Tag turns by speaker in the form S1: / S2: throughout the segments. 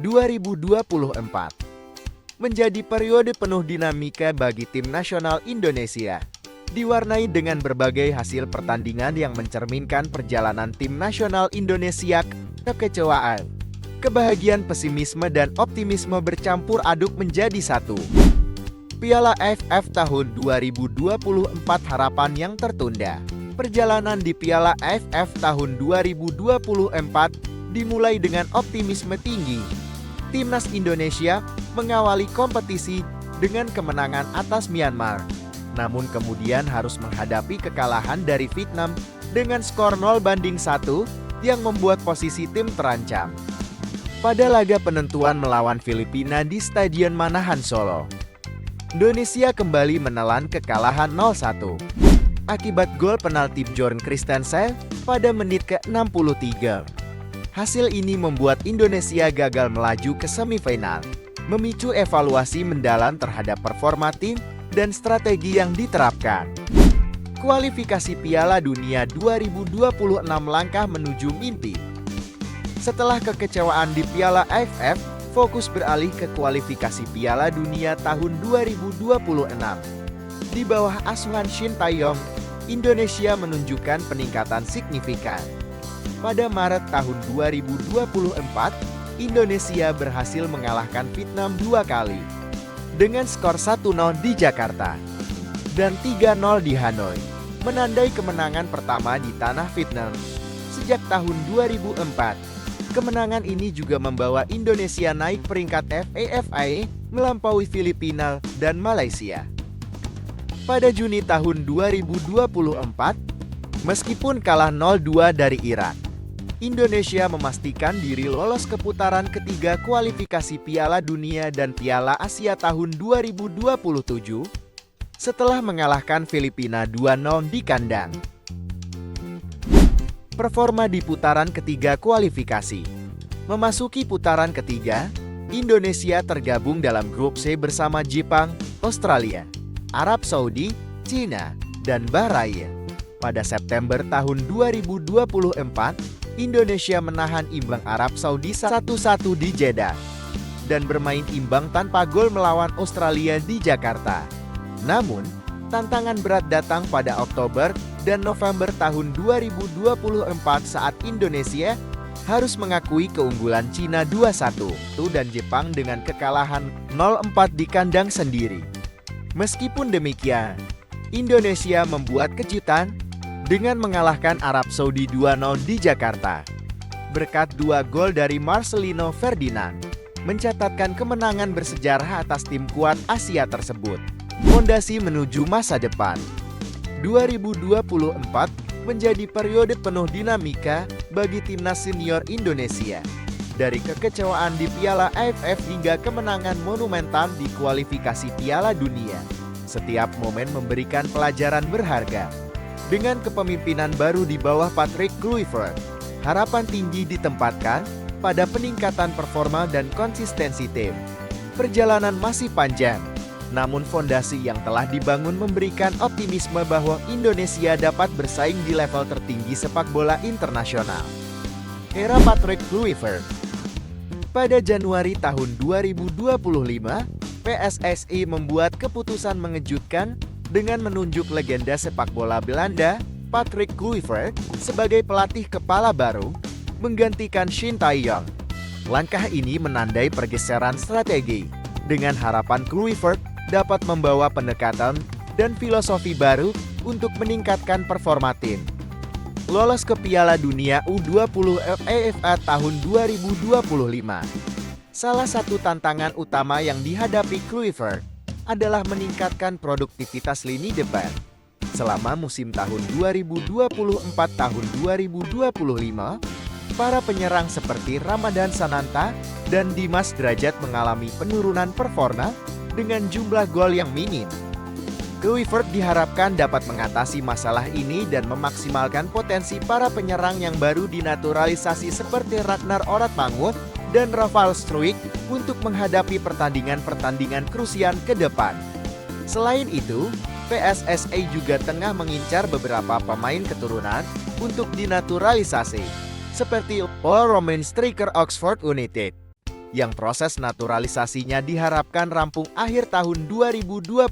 S1: 2024 menjadi periode penuh dinamika bagi tim nasional Indonesia, diwarnai dengan berbagai hasil pertandingan yang mencerminkan perjalanan tim nasional Indonesia. Kekecewaan, kebahagiaan, pesimisme, dan optimisme bercampur aduk menjadi satu. Piala AFF tahun 2024 harapan yang tertunda. Perjalanan di Piala AFF tahun 2024 dimulai dengan optimisme tinggi. Timnas Indonesia mengawali kompetisi dengan kemenangan atas Myanmar, namun kemudian harus menghadapi kekalahan dari Vietnam dengan skor 0-1 yang membuat posisi tim terancam. Pada laga penentuan melawan Filipina di Stadion Manahan Solo, Indonesia kembali menelan kekalahan 0-1 akibat gol penalti Bjorn Christensen pada menit ke-63. Hasil ini membuat Indonesia gagal melaju ke semifinal, memicu evaluasi mendalam terhadap performa tim dan strategi yang diterapkan. Kualifikasi Piala Dunia 2026 langkah menuju mimpi. Setelah kekecewaan di Piala AFF, fokus beralih ke kualifikasi Piala Dunia tahun 2026. Di bawah asuhan Shin Tae-yong, Indonesia menunjukkan peningkatan signifikan. Pada Maret tahun 2024, Indonesia berhasil mengalahkan Vietnam 2 kali dengan skor 1-0 di Jakarta dan 3-0 di Hanoi, menandai kemenangan pertama di tanah Vietnam sejak tahun 2004. Kemenangan ini juga membawa Indonesia naik peringkat AFF melampaui Filipina dan Malaysia. Pada Juni tahun 2024, meskipun kalah 0-2 dari Irak, Indonesia memastikan diri lolos ke putaran ketiga kualifikasi Piala Dunia dan Piala Asia tahun 2027 setelah mengalahkan Filipina 2-0 di kandang. Performa di putaran ketiga kualifikasi. Memasuki putaran ketiga, Indonesia tergabung dalam grup C bersama Jepang, Australia, Arab Saudi, Cina, dan Bahrain. Pada September tahun 2024, Indonesia menahan imbang Arab Saudi 1-1 di Jeddah dan bermain imbang tanpa gol melawan Australia di Jakarta. Namun, tantangan berat datang pada Oktober dan November tahun 2024 saat Indonesia harus mengakui keunggulan Cina 2-1 dan Jepang dengan kekalahan 0-4 di kandang sendiri. Meskipun demikian, Indonesia membuat kejutan dengan mengalahkan Arab Saudi 2-0 di Jakarta. Berkat 2 gol dari Marcelino Ferdinand, mencatatkan kemenangan bersejarah atas tim kuat Asia tersebut. Fondasi menuju masa depan. 2024 menjadi periode penuh dinamika bagi timnas senior Indonesia. Dari kekecewaan di Piala AFF hingga kemenangan monumental di kualifikasi Piala Dunia, setiap momen memberikan pelajaran berharga. Dengan kepemimpinan baru di bawah Patrick Kluivert, harapan tinggi ditempatkan pada peningkatan performa dan konsistensi tim. Perjalanan masih panjang, namun fondasi yang telah dibangun memberikan optimisme bahwa Indonesia dapat bersaing di level tertinggi sepak bola internasional. Era Patrick Kluivert. Pada Januari tahun 2025, PSSI membuat keputusan mengejutkan dengan menunjuk legenda sepak bola Belanda, Patrick Kluivert, sebagai pelatih kepala baru, menggantikan Shin Tae-yong. Langkah ini menandai pergeseran strategi, dengan harapan Kluivert dapat membawa pendekatan dan filosofi baru untuk meningkatkan performa tim. Lolos ke Piala Dunia U20 FIFA tahun 2025. Salah satu tantangan utama yang dihadapi Kluivert adalah meningkatkan produktivitas lini depan. Selama musim tahun 2024 tahun 2025, para penyerang seperti Ramadan Sananta dan Dimas Drajat mengalami penurunan performa dengan jumlah gol yang minim. Kluivert diharapkan dapat mengatasi masalah ini dan memaksimalkan potensi para penyerang yang baru dinaturalisasi seperti Ragnar Oratmangun dan Rafael Struijk untuk menghadapi pertandingan-pertandingan krusial ke depan. Selain itu, PSSI juga tengah mengincar beberapa pemain keturunan untuk dinaturalisasi, seperti Paul Romain striker Oxford United, yang proses naturalisasinya diharapkan rampung akhir tahun 2025.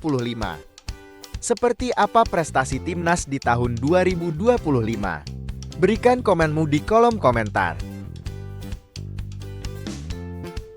S1: Seperti apa prestasi timnas di tahun 2025? Berikan komenmu di kolom komentar.